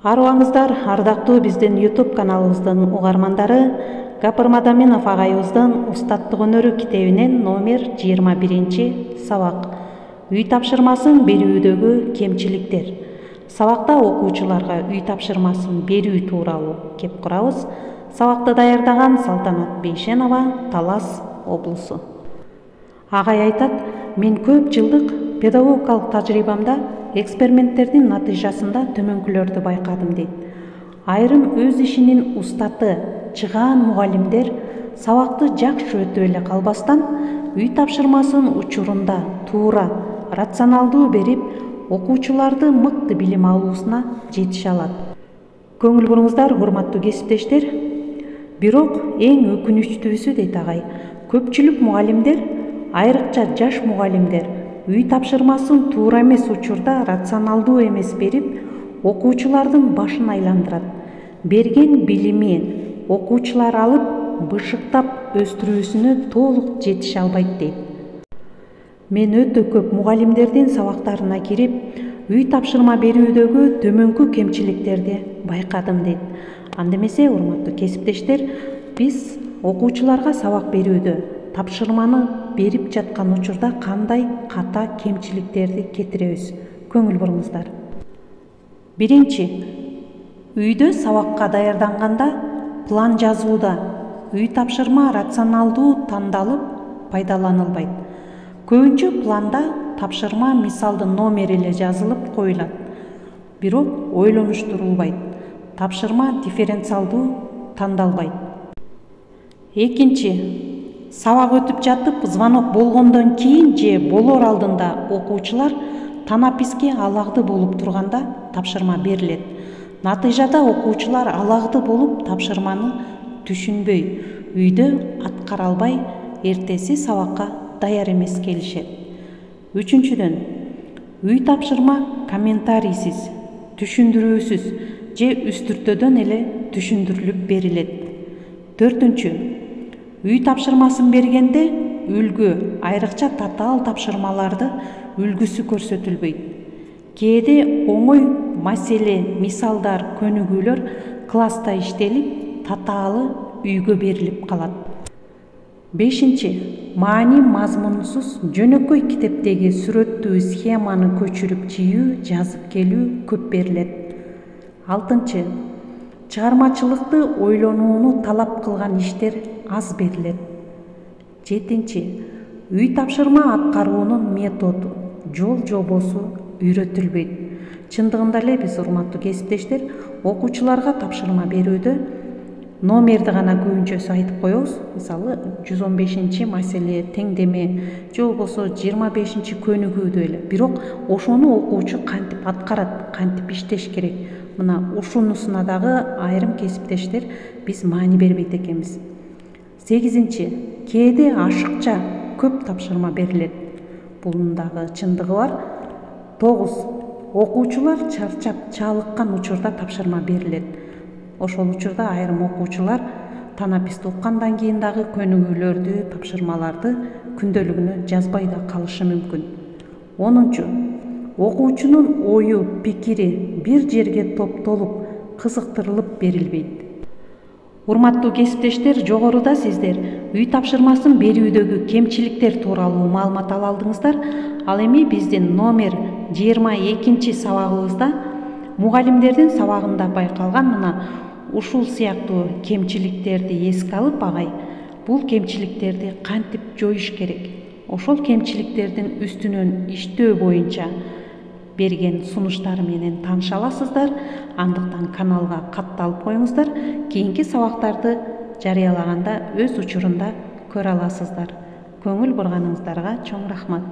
Арыбаңыздар, ардактуу биздин YouTube каналыбыздын угармандары, Гапыр Мадаминов агайыбыздын Устаттык өнөрү китебинен номер 21 сабак. Үй тапшырмасын берүүдөгү кемчиликтер. Сабакта окуучуларга үй тапшырмасын берүү тууралуу кеп курабыз. Сабакты даярдаган Салтанат Бейшенова, Талас облусу. Агай айтат: "Мен көп жылдык педагогикалык тажрыйбамда эксперименттердин натыйжасында төмөнкүлөрдү байкадым" дейт. Айрым өз ишинин устаты чыгаан мугалимдер сабакты жакшы өтүп эле калбастан, үй тапшырмасын учурунда туура, рационалдуу берип, окуучуларды мыкты билим алуусуна жетише алат. Көңүл буруңуздар, урматтуу кесиптештер. Бирок эң өкүнүчтүүсү, дейт агай, көпчүлүк мугалимдер, айрыкча жаш мугалимдер, үй тапшырмасын туура эмес учурда рационалдуу эмес берип, окуучулардын башын айландырат. Берген билими окуучулар алып, бышыктап өстүрүүсүнө толук жетише албайт, дейт. Мен өтө көп мугалимдердин сабактарына кирип, үй тапшырма берүүдөгү төмөнкү кемчиликтерди байкадым, дейт. Анда эмесе, урматтуу кесиптештер, биз окуучуларга сабак берүүдө, тапшырманы берип жаткан учурда кандай ката кемчиликтерди кетиребиз? Көңүл буруңуздар. Биринчи, үйдө сабакка даярданганда план жазууда үй тапшырма рационалдуу тандалып пайдаланылбайт. Көбүнчө планда тапшырма мисалдын номери эле жазылып коюлат, бирок ойлонуштурулбайт. Тапшырма дифференциалдуу тандалбайт. Экинчи, сабак өтүп жатып звонок болгондон кийин же болор алдында окуучулар танаписке алагды болуп турганда тапшырма берилет. Натыйжада окуучулар алагды болуп тапшырманы түшүнбөй, үйдө аткара албай, эртеси сабакка даяр эмес келишет. Үчүнчүдөн, үй тапшырма комментарийсиз, түшүндүрүүсүз же үстүртөдөн эле түшүндүрүлүп берилет. Төртүнчү, үй тапшырмасын бергенде үлгү, айрыкча татаал тапшырмаларды үлгүсү көрсөтүлбөйт. Кээде оңой маселе, мисалдар, көнүгүүлөр класста иштелип, татаалы үйгө берилип калат. Бешинчи, маани мазмунсуз жөнөкөй китептеги сүрөттүү схеманы көчүрүп жийүү, жазып келүү көп берилет. Алтынчы, чыгармачылыкты ойлонууну талап кылган иштер аз берилет. Жетинчи, үй тапшырма аткаруунун методу, жол жобосу үйрөтүлбөйт. Чындыгында эле биз, урматтуу кесиптештер, окуучуларга тапшырма берүүдө номерди гана көбүнчөсү айтып коебуз. Мисалы, 115 маселе, теңдеме, же болбосо 25 көнүгүүдө эле. Бирок ошону окуучу кантип аткарат, кантип иштеш керек? Мына ушунусуна дагы айрым кесиптештер биз маани бербейт экенбиз. Сегизинчи, кээде ашыкча көп тапшырма берилет. Бунун дагы чындыгы бар. 9. Окуучулар чарчап, чалыккан учурда тапшырма берилет. Ошол учурда айрым окуучулар танаписти уккандан кийин дагы көнүгүүлөрдү, тапшырмаларды күндөлүгүнө жазбай да калышы мүмкүн. 10. Окуучунун ою, пикири бир жерге топтолуп, кызыктырылып берилбейт. Урматтуу кесиптештер, жогоруда сиздер үй тапшырмасын берүүдөгү кемчиликтер тууралуу маалымат ала алдыңыздар. Ал эми биздин номер 22 сабагыбызда мугалимдердин сабагында байкалган мына ушул сыяктуу кемчиликтерди эске алып, агай бул кемчиликтерди кантип жоюш керек? Ошол кемчиликтердин үстүнөн иштөө боюнча берген сунуштары менен тааныша аласыздар. Андыктан каналга катталып коюңуздар. Кийинки сабактарды жарыялаганда өз учурунда көрө аласыздар. Көңүл бурганыңыздарга чоң рахмат.